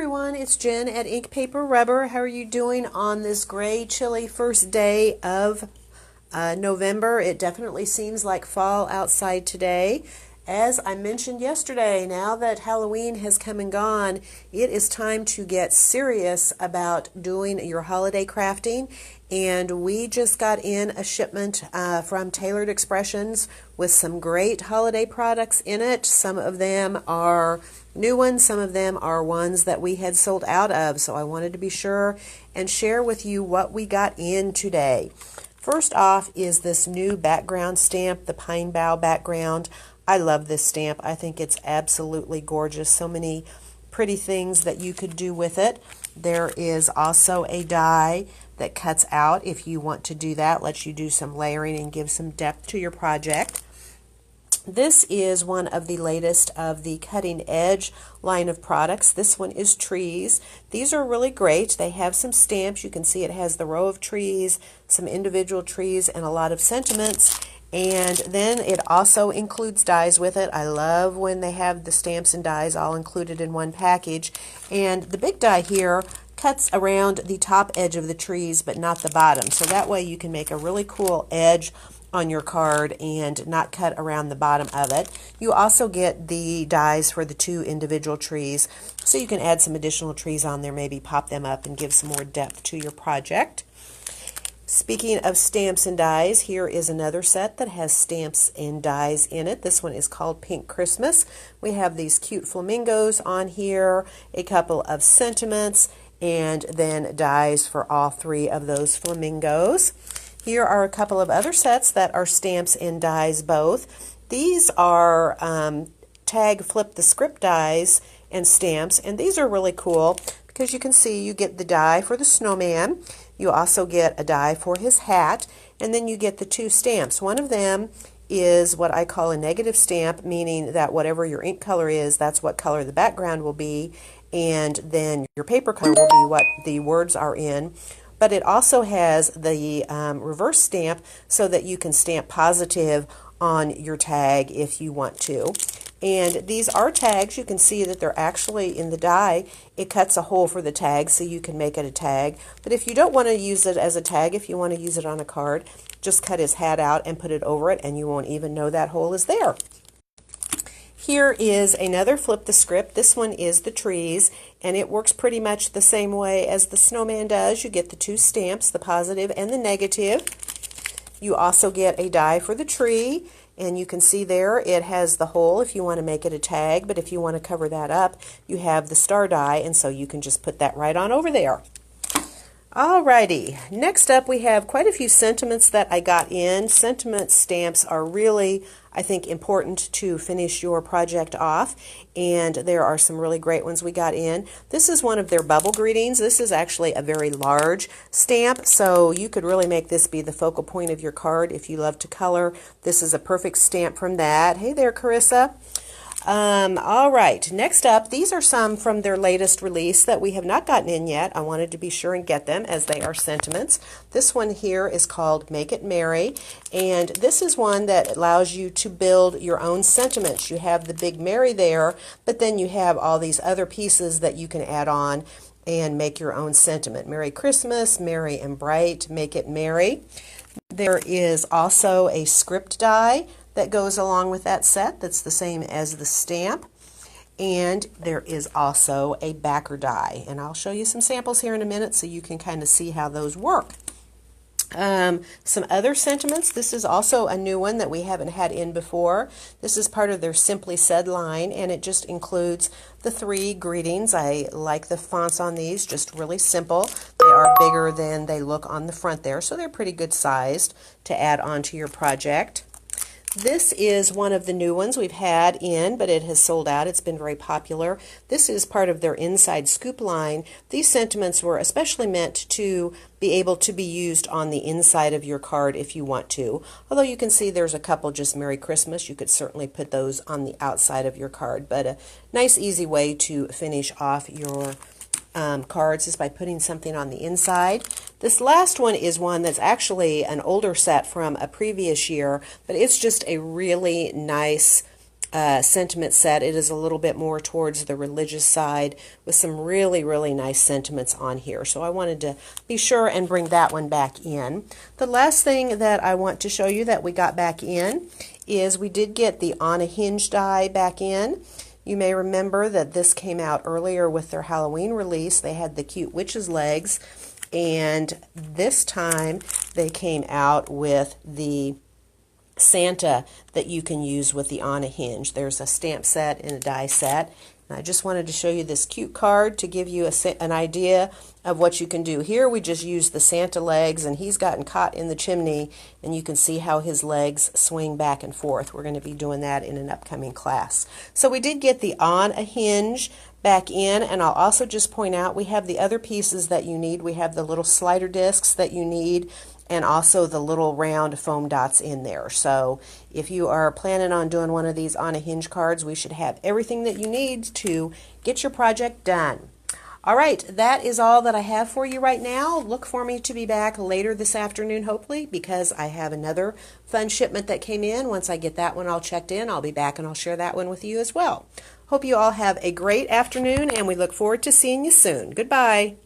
everyone, it's Jen at Ink Paper Rubber. How are you doing on this gray, chilly first day of November? It definitely seems like fall outside today. As I mentioned yesterday, now that Halloween has come and gone, it is time to get serious about doing your holiday crafting. And we just got in a shipment from Tailored Expressions with some great holiday products in it. Some of them are new ones, some of them are ones that we had sold out of. So I wanted to be sure and share with you what we got in today. First off is this new background stamp, the Pine Bough background. I love this stamp. I think it's absolutely gorgeous. So many pretty things that you could do with it. There is also a die that cuts out if you want to do that. Lets you do some layering and give some depth to your project. This is one of the latest of the Cutting Edge line of products. This one is trees. These are really great. They have some stamps. You can see it has the row of trees, some individual trees, and a lot of sentiments. And then it also includes dies with it. I love when they have the stamps and dies all included in one package. And the big die here cuts around the top edge of the trees but not the bottom. So that way you can make a really cool edge on your card and not cut around the bottom of it. You also get the dies for the two individual trees, so you can add some additional trees on there, maybe pop them up and give some more depth to your project. Speaking of stamps and dies, here is another set that has stamps and dies in it. This one is called Pink Christmas. We have these cute flamingos on here, a couple of sentiments, and then dies for all three of those flamingos. Here are a couple of other sets that are stamps and dies both. These are tag flip the script dies and stamps, and these are really cool because you can see you get the die for the snowman. You also get a die for his hat, and then you get the two stamps. One of them is what I call a negative stamp, meaning that whatever your ink color is, that's what color the background will be, and then your paper color will be what the words are in. But it also has the reverse stamp so that you can stamp positive on your tag if you want to. And these are tags. You can see that they're actually in the die. It cuts a hole for the tag so you can make it a tag. But if you don't want to use it as a tag, if you want to use it on a card, just cut his hat out and put it over it and you won't even know that hole is there. Here is another flip the script. This one is the trees, and it works pretty much the same way as the snowman does. You get the two stamps, the positive and the negative. You also get a die for the tree, and you can see there it has the hole if you want to make it a tag, but if you want to cover that up, you have the star die, and so you can just put that right on over there. Alrighty, next up we have quite a few sentiments that I got in. Sentiment stamps are really, I think, important to finish your project off, and there are some really great ones we got in. This is one of their bubble greetings. This is actually a very large stamp, so you could really make this be the focal point of your card if you love to color. This is a perfect stamp from that. Hey there, Carissa. All right, next up, these are some from their latest release that we have not gotten in yet. I wanted to be sure and get them as they are sentiments. This one here is called Make It Merry, and this is one that allows you to build your own sentiments. You have the big Merry there, but then you have all these other pieces that you can add on and make your own sentiment. Merry Christmas, Merry and Bright, Make It Merry. There is also a script die that goes along with that set that's the same as the stamp, and there is also a backer die, and I'll show you some samples here in a minute so you can kind of see how those work. Some other sentiments. This is also a new one that we haven't had in before. This is part of their Simply Said line, and it just includes the three greetings. I like the fonts on these, just really simple. They are bigger than they look on the front there, so they're pretty good sized to add onto your project. This is one of the new ones we've had in, but it has sold out. It's been very popular. This is part of their Inside Scoop line. These sentiments were especially meant to be able to be used on the inside of your card if you want to. Although you can see there's a couple just Merry Christmas. You could certainly put those on the outside of your card, but a nice easy way to finish off your cards is by putting something on the inside. This last one is one that's actually an older set from a previous year, but it's just a really nice sentiment set. It is a little bit more towards the religious side with some really, really nice sentiments on here. So I wanted to be sure and bring that one back in. The last thing that I want to show you that we got back in is we did get the On a Hinge die back in. You may remember that this came out earlier with their Halloween release. They had the cute witch's legs, and this time they came out with the Santa that you can use with the On a Hinge. There's a stamp set and a die set. And I just wanted to show you this cute card to give you an idea of what you can do. Here we just use the Santa legs, and he's gotten caught in the chimney, and you can see how his legs swing back and forth. We're going to be doing that in an upcoming class. So we did get the On a Hinge back in, and I'll also just point out we have the other pieces that you need. We have the little slider discs that you need, and also the little round foam dots in there. So if you are planning on doing one of these On a Hinge cards, we should have everything that you need to get your project done. All right, that is all that I have for you right now. Look for me to be back later this afternoon, hopefully, because I have another fun shipment that came in. Once I get that one all checked in, I'll be back and I'll share that one with you as well. Hope you all have a great afternoon, and we look forward to seeing you soon. Goodbye.